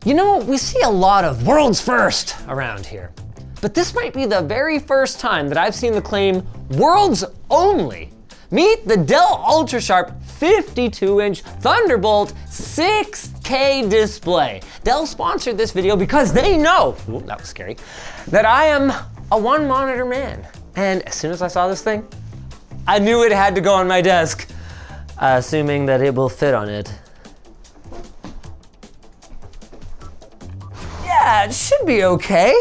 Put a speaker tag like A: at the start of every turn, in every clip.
A: You know, we see a lot of world's first around here, but this might be the very first time that I've seen the claim world's only. Meet the Dell UltraSharp 52-inch Thunderbolt 6K display. Dell sponsored this video because they know, ooh, that was scary, that I am a one monitor man. And as soon as I saw this thing, I knew it had to go on my desk, assuming that it will fit on it. Yeah, it should be okay.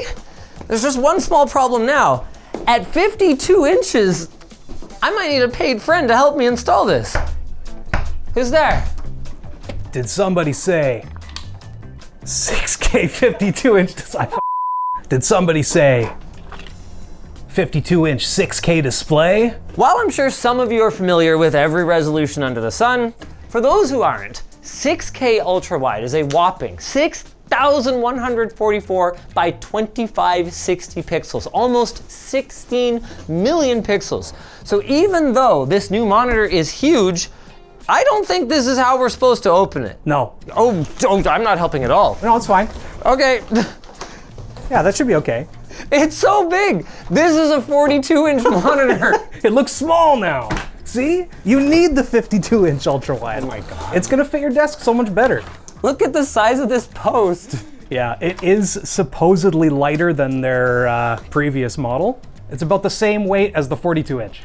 A: There's just one small problem now. At 52 inches, I might need a paid friend to help me install this. Who's there?
B: Did somebody say 6K 52-inch display? Did somebody say 52-inch 6K display?
A: While I'm sure some of you are familiar with every resolution under the sun, for those who aren't, 6K ultra wide is a whopping 6,144 by 2560 pixels, almost 16 million pixels. So even though this new monitor is huge, I don't think this is how we're supposed to open it.
B: No.
A: Oh, I'm not helping at all.
B: No, it's fine.
A: Okay.
B: Yeah, that should be okay.
A: It's so big. This is a 42-inch monitor.
B: It looks small now. See? You need the 52-inch ultra wide.
A: Oh my God.
B: It's gonna fit your desk so much better.
A: Look at the size of this post.
B: Yeah, it is supposedly lighter than their previous model. It's about the same weight as the 42-inch.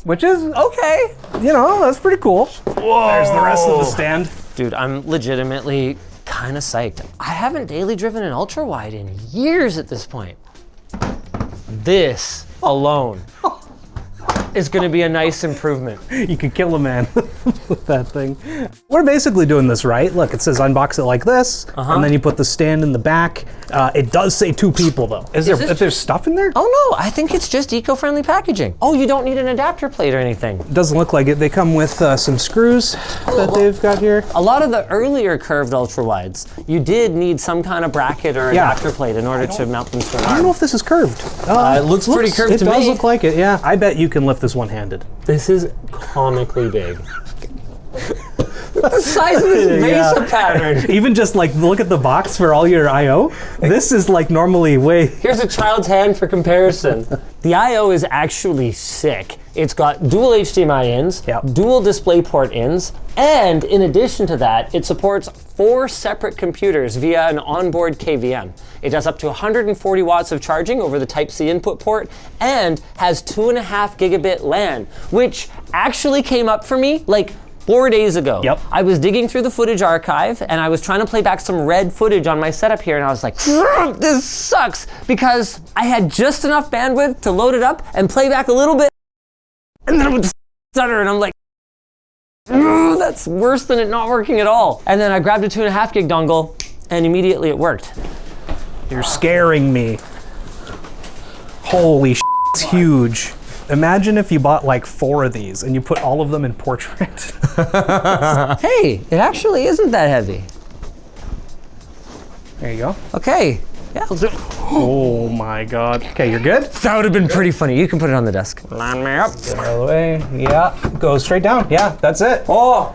B: Which is,
A: Okay.
B: you know, that's pretty cool. Whoa. There's the rest of the stand.
A: Dude, I'm legitimately kind of psyched. I haven't daily driven an ultra wide in years at this point. This alone is gonna be a nice improvement.
B: You could kill a man with that thing. We're basically doing this right. Look, it says unbox it like this, and then you put the stand in the back. It does say 2 people though. Is there stuff in there?
A: Oh no, I think it's just eco-friendly packaging. Oh, you don't need an adapter plate or anything.
B: It doesn't look like it. They come with some screws that they've got here.
A: A lot of the earlier curved ultra wides, you did need some kind of bracket or adapter plate in order to mount them to an
B: I don't
A: arm.
B: know if this is curved.
A: It looks pretty curved to me.
B: It does look like it, yeah. I bet you can lift this one-handed.
A: This is comically big. The size of this VESA pattern.
B: Even just like look at the box for all your I/O. This is like normally way.
A: Here's a child's hand for comparison. The I/O is actually sick. It's got dual HDMI ins, dual DisplayPort ins, and in addition to that, it supports 4 separate computers via an onboard KVM. It does up to 140 watts of charging over the Type-C input port and has 2.5 gigabit LAN, which actually came up for me like 4 days ago.
B: Yep.
A: I was digging through the footage archive and I was trying to play back some red footage on my setup here and I was like, this sucks, because I had just enough bandwidth to load it up and play back a little bit and then it would stutter and I'm like, that's worse than it not working at all. And then I grabbed a 2.5 gig dongle and immediately it worked.
B: You're scaring me. Holy shit, it's huge. Imagine if you bought like 4 of these and you put all of them in portrait.
A: Hey, it actually isn't that heavy.
B: There you go.
A: Okay, yeah, let's do it.
B: Oh my God. Okay, you're good?
A: That would have been pretty funny. You can put it on the desk. Line me up.
B: Get out of the way. Yeah, go straight down. Yeah, that's it.
A: Oh,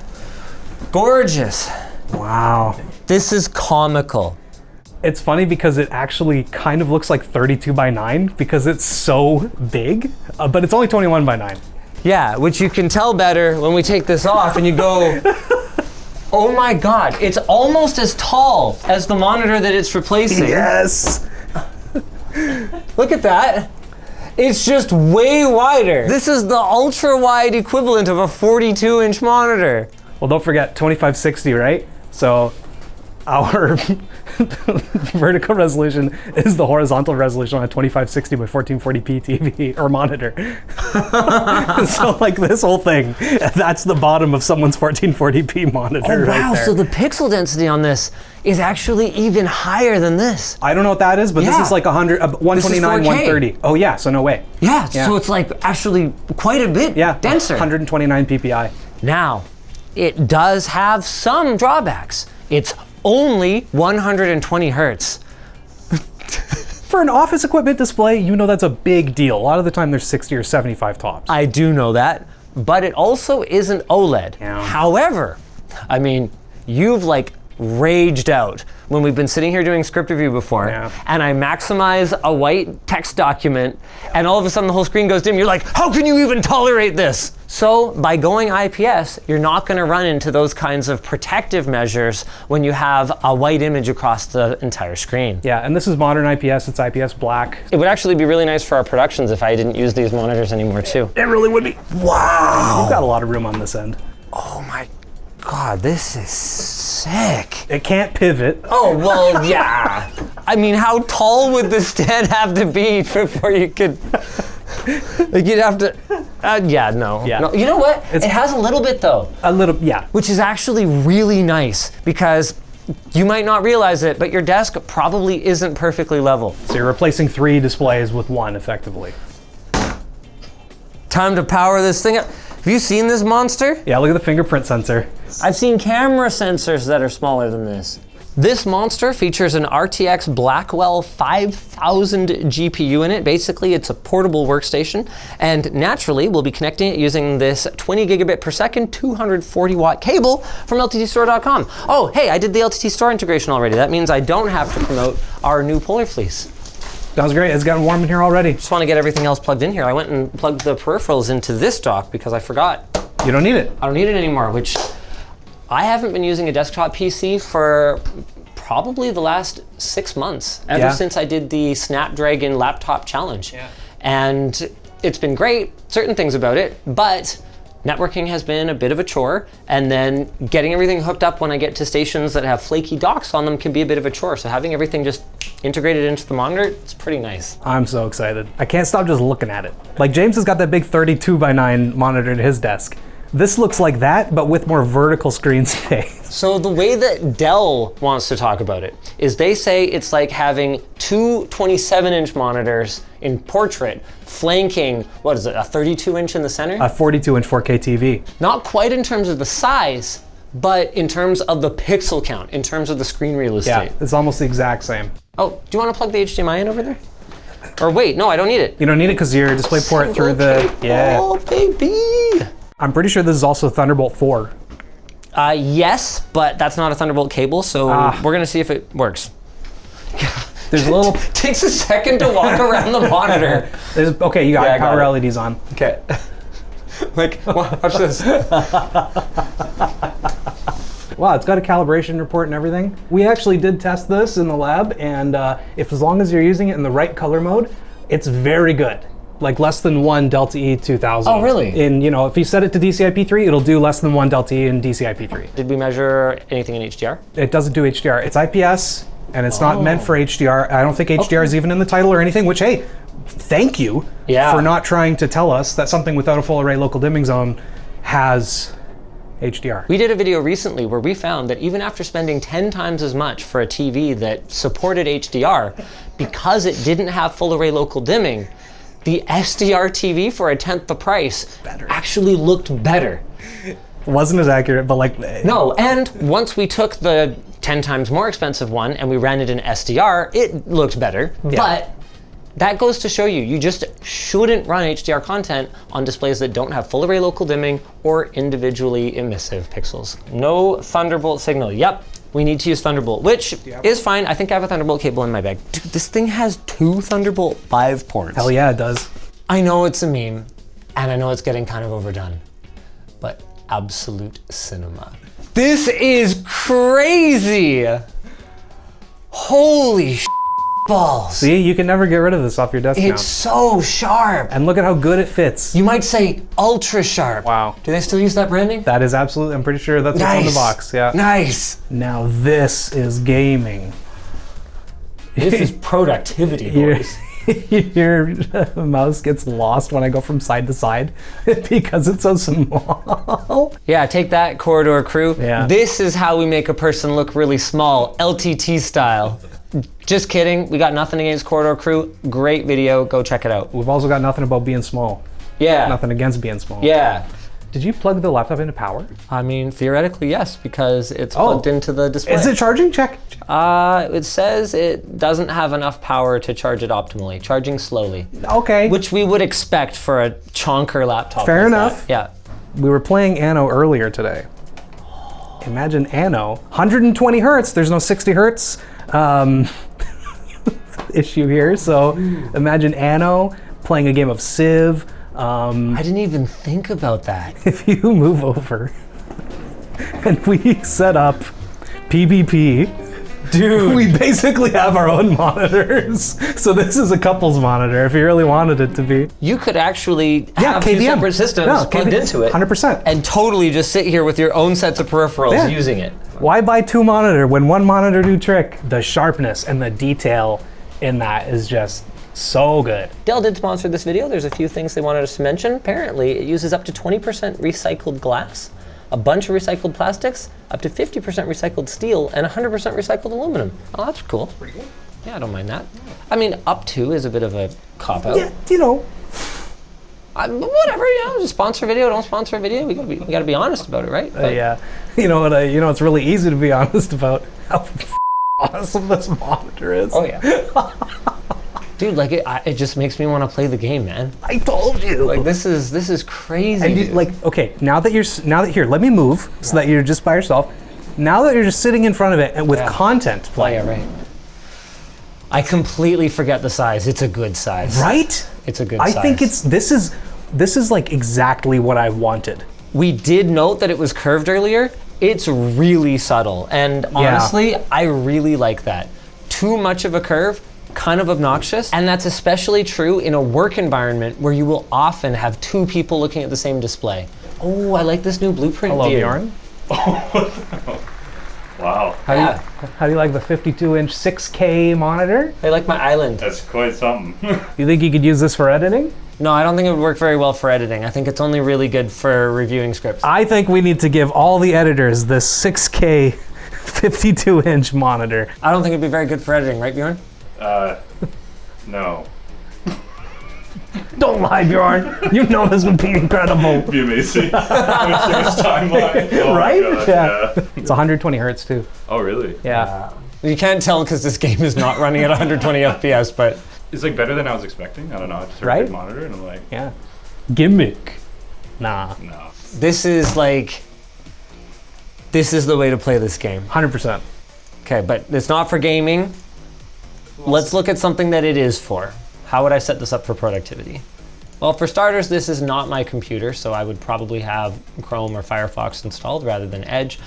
A: gorgeous.
B: Wow.
A: This is comical.
B: It's funny because it actually kind of looks like 32 by 9 because it's so big, but it's only 21 by 9.
A: Yeah, which you can tell better when we take this off and you go, oh my God, it's almost as tall as the monitor that it's replacing.
B: Yes.
A: Look at that. It's just way wider. This is the ultra wide equivalent of a 42-inch monitor.
B: Well, don't forget 2560, right? So our vertical resolution is the horizontal resolution on a 2560 by 1440p TV or monitor. So like this whole thing, that's the bottom of someone's 1440p monitor.
A: Oh wow,
B: right there.
A: so the pixel density on this is actually even higher than this.
B: I don't know what that is, but this is like 129, 130. Oh yeah, so no way.
A: Yeah, so it's like actually quite a bit denser.
B: 129 ppi.
A: Now, it does have some drawbacks. It's only 120 hertz.
B: For an office equipment display, you know that's a big deal. A lot of the time there's 60 or 75 tops.
A: I do know that, but it also isn't OLED.
B: Yeah.
A: However, I mean, you've like raged out when we've been sitting here doing script review before, and I maximize a white text document, and all of a sudden the whole screen goes dim. You're like, how can you even tolerate this? So by going IPS, you're not gonna run into those kinds of protective measures when you have a white image across the entire screen.
B: Yeah, and this is modern IPS, it's IPS black.
A: It would actually be really nice for our productions if I didn't use these monitors anymore too.
B: It really would be.
A: Wow.
B: You've got a lot of room on this end.
A: Oh my God, this is sick.
B: It can't pivot.
A: Oh, well, yeah. I mean, how tall would the stand have to be before you could, like you'd have to, yeah, no. No. You know what? It has a little bit though.
B: A little, yeah.
A: Which is actually really nice because you might not realize it, but your desk probably isn't perfectly level.
B: So you're replacing 3 displays with 1 effectively.
A: Time to power this thing up. Have you seen this monster?
B: Yeah, look at the fingerprint sensor.
A: I've seen camera sensors that are smaller than this. This monster features an RTX Blackwell 5000 GPU in it. Basically, it's a portable workstation, and naturally, we'll be connecting it using this 20 gigabit per second, 240 watt cable from LTTstore.com. Oh, hey, I did the LTT Store integration already. That means I don't have to promote our new Polar Fleece.
B: Sounds great. It's gotten warm in here already.
A: Just want to get everything else plugged in here. I went and plugged the peripherals into this dock because I forgot.
B: You don't need it.
A: I don't need it anymore, which I haven't been using a desktop PC for probably the last 6 months, ever since I did the Snapdragon laptop challenge. And it's been great, certain things about it, but networking has been a bit of a chore, and then getting everything hooked up when I get to stations that have flaky docks on them can be a bit of a chore. So having everything just integrated into the monitor, it's pretty nice.
B: I'm so excited. I can't stop just looking at it. Like James has got that big 32:9 monitor at his desk. This looks like that, but with more vertical screen space.
A: So the way that Dell wants to talk about it is they say it's like having 2 27-inch monitors in portrait flanking, what is it, a 32-inch in the center?
B: A 42-inch 4K TV.
A: Not quite in terms of the size, but in terms of the pixel count, in terms of the screen real estate.
B: Yeah, it's almost the exact same.
A: Oh, do you want to plug the HDMI in over there? Or wait, no, I don't need it.
B: You don't need it because your display port through the,
A: Oh, baby.
B: I'm pretty sure this is also Thunderbolt 4.
A: Yes, but that's not a Thunderbolt cable, so we're gonna see if it works.
B: There's a little...
A: Takes a second to walk around the monitor.
B: Okay, you got power LEDs on.
A: Okay. Like, watch this.
B: Wow, it's got a calibration report and everything. We actually did test this in the lab, and if as long as you're using it in the right color mode, it's very good. Like less than 1 Delta E 2000.
A: Oh, really?
B: If you set it to DCI-P3, it'll do less than 1 Delta E in DCI-P3.
A: Did we measure anything in HDR?
B: It doesn't do HDR. It's IPS, and it's not meant for HDR. I don't think HDR is even in the title or anything, which, hey, thank you for not trying to tell us that something without a full array local dimming zone has HDR.
A: We did a video recently where we found that even after spending 10 times as much for a TV that supported HDR, because it didn't have full array local dimming, the SDR TV for 1/10 the price actually looked better.
B: Wasn't as accurate, but like...
A: No, and once we took the 10 times more expensive one and we ran it in SDR, it looked better, but that goes to show you just shouldn't run HDR content on displays that don't have full array local dimming or individually emissive pixels. No Thunderbolt signal. Yep, we need to use Thunderbolt, which is fine. I think I have a Thunderbolt cable in my bag. Dude, this thing has 2 Thunderbolt 5 ports.
B: Hell yeah, it does.
A: I know it's a meme, and I know it's getting kind of overdone, but absolute cinema. This is crazy! Holy balls.
B: See, you can never get rid of this off your desk now.
A: It's so sharp.
B: And look at how good it fits.
A: You might say ultra sharp.
B: Wow.
A: Do they still use that branding?
B: That is absolutely, I'm pretty sure that's what's on the box, yeah.
A: Nice.
B: Now this is gaming.
A: This is productivity, boys.
B: Your mouse gets lost when I go from side to side because it's so small.
A: Yeah, take that, Corridor crew.
B: Yeah.
A: This is how we make a person look really small, LTT style. Just kidding, we got nothing against Corridor crew. Great video, go check it out.
B: We've also got nothing about being small.
A: Yeah.
B: Nothing against being small.
A: Yeah.
B: Did you plug the laptop into power?
A: I mean, theoretically, yes, because it's plugged into the display.
B: Is it charging? Check.
A: It says it doesn't have enough power to charge it optimally, charging slowly.
B: Okay.
A: Which we would expect for a chonker laptop.
B: Fair
A: like
B: enough.
A: that. Yeah.
B: We were playing Anno earlier today. imagine Anno. 120 hertz, there's no 60 hertz issue here. So imagine Anno playing a game of Civ.
A: I didn't even think about that.
B: If you move over and we set up PvP, dude, we basically have our own monitors. So this is a couples monitor if you really wanted it to be.
A: You could actually have two separate systems plugged into it.
B: 100%.
A: And totally just sit here with your own sets of peripherals using it.
B: Why buy two monitor when one monitor do trick? The sharpness and the detail in that is just so good.
A: Dell did sponsor this video. There's a few things they wanted us to mention. Apparently, it uses up to 20% recycled glass, a bunch of recycled plastics, up to 50% recycled steel, and 100% recycled aluminum. Oh, that's cool. Pretty cool. Yeah, I don't mind that. I mean, up to is a bit of a cop-out.
B: Yeah, you know.
A: Whatever, you know, just sponsor a video, don't sponsor a video. We gotta be honest about it, right?
B: Yeah. You know what? It's really easy to be honest about how awesome this monitor is.
A: Oh yeah. Dude, like it just makes me want to play the game, man.
B: I told you.
A: Like this is crazy.
B: And you, like, okay, now that here, let me move so that you're just by yourself. Now that you're just sitting in front of it and with content playing.
A: Oh, yeah, right. I completely forget the size. It's a good size.
B: Right?
A: It's a good size.
B: I think this is like exactly what I wanted.
A: We did note that it was curved earlier. It's really subtle, and honestly, I really like that. Too much of a curve, kind of obnoxious, and that's especially true in a work environment where you will often have two people looking at the same display. Oh, I like this new blueprint view.
B: Bjorn.
C: Wow.
B: How do you like the 52-inch 6K monitor?
A: I like my island.
C: That's quite something.
B: You think you could use this for editing?
A: No, I don't think it would work very well for editing. I think it's only really good for reviewing scripts.
B: I think we need to give all the editors this 6K 52-inch monitor.
A: I don't think it'd be very good for editing, right, Bjorn?
C: No.
B: Don't lie, Bjorn. You know this would be incredible.
C: It'd be amazing. Timeline. Oh
B: right?
C: God,
B: yeah. It's 120 hertz too.
C: Oh, really?
B: Yeah.
A: You can't tell because this game is not running at 120 FPS, but
C: It's like better than I was expecting. I don't know. I just heard
B: Right?
C: big monitor and I'm like,
B: Yeah. Gimmick. Nah.
C: no.
A: this is the way to play this game.
B: 100%.
A: Okay, but it's not for gaming. Let's look at something that it is for. How would I set this up for productivity? Well, for starters, this is not my computer, so I would probably have Chrome or Firefox installed rather than Edge.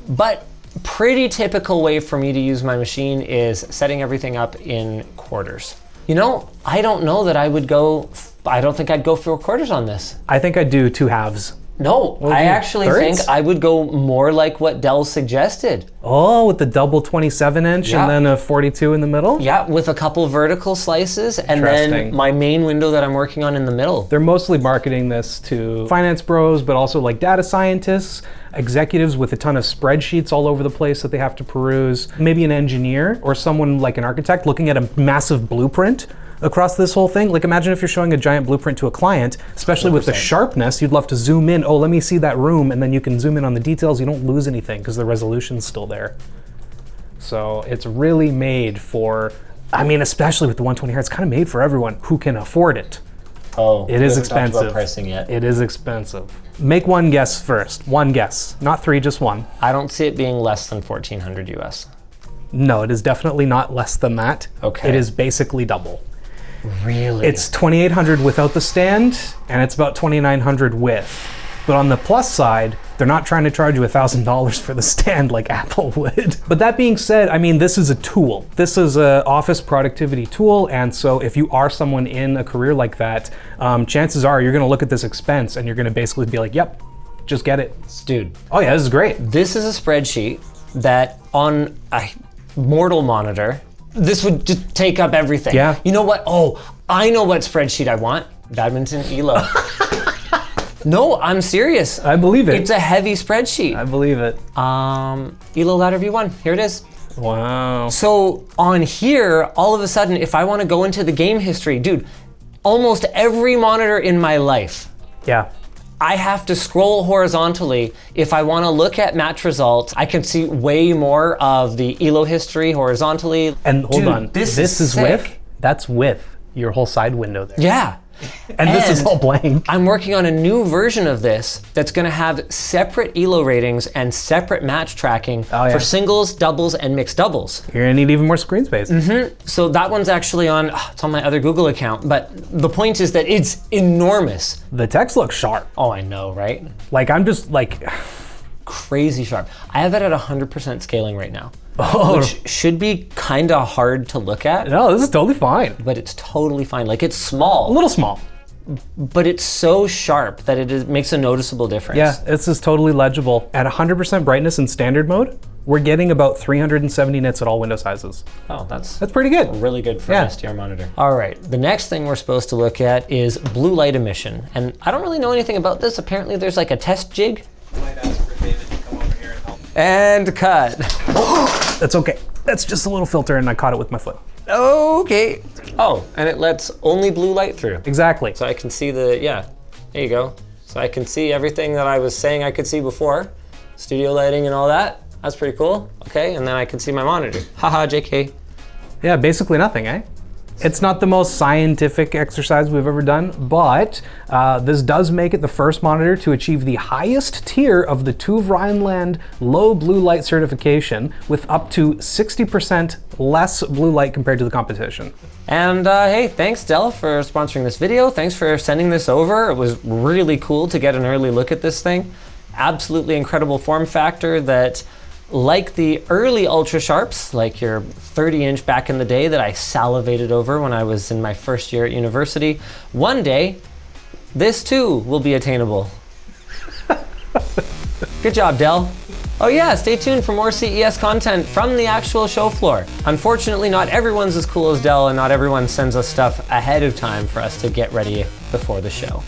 A: But pretty typical way for me to use my machine is setting everything up in quarters. You know, I don't know that I don't think I'd go 4 quarters on this.
B: I think I'd do 2 halves.
A: No, I actually think I would go more like what Dell suggested.
B: Oh, with the double 27-inch
A: Yeah.
B: and then a 42 in the middle?
A: Yeah, with a couple vertical slices and then
B: Interesting.
A: my main window that I'm working on in the middle.
B: They're mostly marketing this to finance bros, but also like data scientists, executives with a ton of spreadsheets all over the place that they have to peruse. Maybe an engineer or someone like an architect looking at a massive blueprint across this whole thing. Like imagine if you're showing a giant blueprint to a client, especially with the sharpness, you'd love to zoom in. Oh, let me see that room. And then you can zoom in on the details. You don't lose anything because the resolution's still there. So it's really made for, I mean, especially with the 120 hertz, kind of made for everyone who can afford it.
A: Oh,
B: It is
A: we haven't talked about
B: expensive.
A: pricing yet.
B: It is expensive. Make one guess first. One guess. Not 3, just 1.
A: I don't see it being less than 1,400 US.
B: No, it is definitely not less than that.
A: Okay.
B: It is basically double.
A: Really?
B: It's 2,800 without the stand, and it's about 2,900 with. But on the plus side, they're not trying to charge you $1,000 for the stand like Apple would. But that being said, I mean, this is a tool. This is an office productivity tool, and so if you are someone in a career like that, chances are you're gonna look at this expense and you're gonna basically be like, yep, just get it.
A: Dude,
B: Oh yeah, this is great.
A: this is a spreadsheet that on a mortal monitor, this would just take up everything.
B: Yeah.
A: You know what? Oh, I know what spreadsheet I want. Badminton ELO. No, I'm serious.
B: I believe it.
A: It's a heavy spreadsheet.
B: I believe it.
A: ELO Ladder V1, here it is.
B: Wow.
A: So on here, all of a sudden, if I want to go into the game history, dude, almost every monitor in my life,
B: Yeah.
A: I have to scroll horizontally. If I want to look at match results, I can see way more of the ELO history horizontally.
B: And hold
A: Dude,
B: on,
A: this is
B: is
A: sick.
B: with, that's with your whole side window there.
A: Yeah.
B: And this is
A: And
B: all blank.
A: I'm working on a new version of this that's gonna have separate ELO ratings and separate match tracking for singles, doubles, and mixed doubles.
B: You're gonna need even more screen space.
A: So that one's actually on, it's on my other Google account, but the point is that it's enormous.
B: The text looks sharp.
A: Oh, I know, right?
B: Like, I'm just like,
A: Crazy sharp. I have it at 100% scaling right now,
B: oh,
A: which should be kinda hard to look at,
B: no, this is totally fine.
A: but it's totally fine. Like, it's small.
B: A little small.
A: But it's so sharp that it makes a noticeable difference.
B: Yeah, this is totally legible. At 100% brightness in standard mode, we're getting about 370 nits at all window sizes.
A: Oh, that's
B: pretty good.
A: really good for an SDR monitor. All right, the next thing we're supposed to look at is blue light emission. And I don't really know anything about this. Apparently there's like a test jig.
D: I might ask for David to come over here and help.
A: And cut.
B: That's okay. That's just a little filter and I caught it with my foot.
A: Okay. Oh, and it lets only blue light through.
B: Exactly.
A: So I can see there you go. So I can see everything that I was saying I could see before. Studio lighting and all that. That's pretty cool. Okay, and then I can see my monitor. Haha, JK.
B: Yeah, basically nothing, eh? It's not the most scientific exercise we've ever done, but this does make it the first monitor to achieve the highest tier of the TÜV Rheinland low blue light certification with up to 60% less blue light compared to the competition.
A: And hey, thanks Dell for sponsoring this video. Thanks for sending this over. It was really cool to get an early look at this thing. Absolutely incredible form factor that, like the early Ultra Sharps, like your 30-inch back in the day that I salivated over when I was in my first year at university, one day, this too will be attainable. Good job, Dell. Oh yeah, stay tuned for more CES content from the actual show floor. Unfortunately, not everyone's as cool as Dell and not everyone sends us stuff ahead of time for us to get ready before the show.